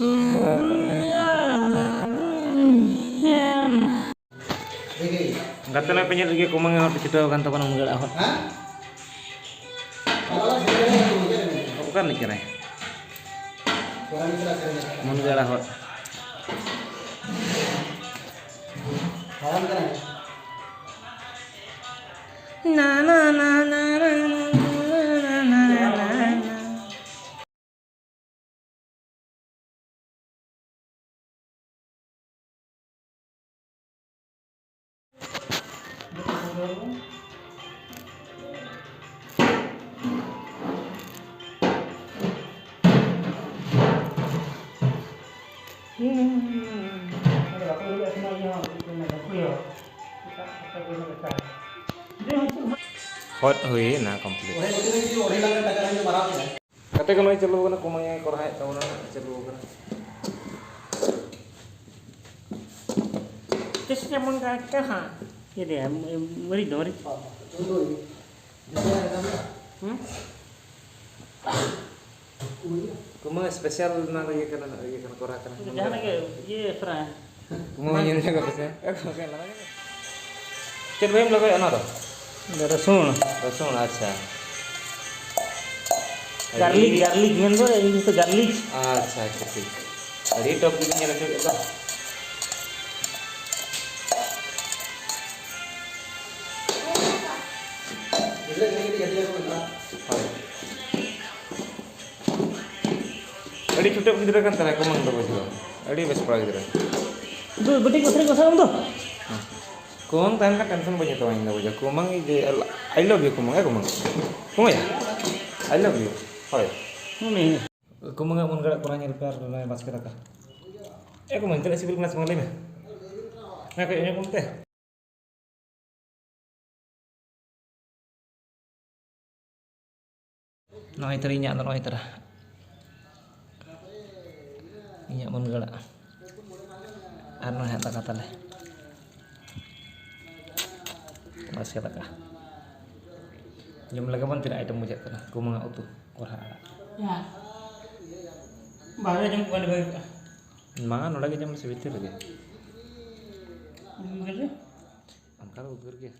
Gatala penyet lagi kumang yang dicedau kan teman menggala hot. Bukan nih kira. Menggala hot. Na na na na na na. Hot hui na complete. Kata kalau celu kana kumangnya korhai tahu na celu kana. Kisnya mengkakak ha. Jadi ya meri dori. Kumang spesial na lagi kana korhai kana. Jangan lagi ye fra. Kumang ini juga bisa. Oke lah. Cek belum lagi ana to. Rasun अच्छा गार्लिक में तो ये तो गार्लिक अच्छा ठीक अरे टॉप की नहीं रखे तो अरे छोटे गिदरा kan tanah kumang to bojo अरे bes pala गिदरा itu betik besar kosong tuh kumang tahan kan tension banyak tuh yang bojo kumang ini I love you kumang ya kumang kumang ya I love you hoy ini kumang nggak mau nggak kurangnya repair lah pas kita kah kumang tidak sibuk nggak semangat lima nah kayaknya kumang teh no iterinya no iter minyak mau nggak anu kata leh masih ada kah? Jumlah kapan tidak ada mujak kena, aku mengaku tuh korha. Ya. Baru jam bukan baik. Mangan lagi jam sebetul lagi. Begitu? Angkal begitu.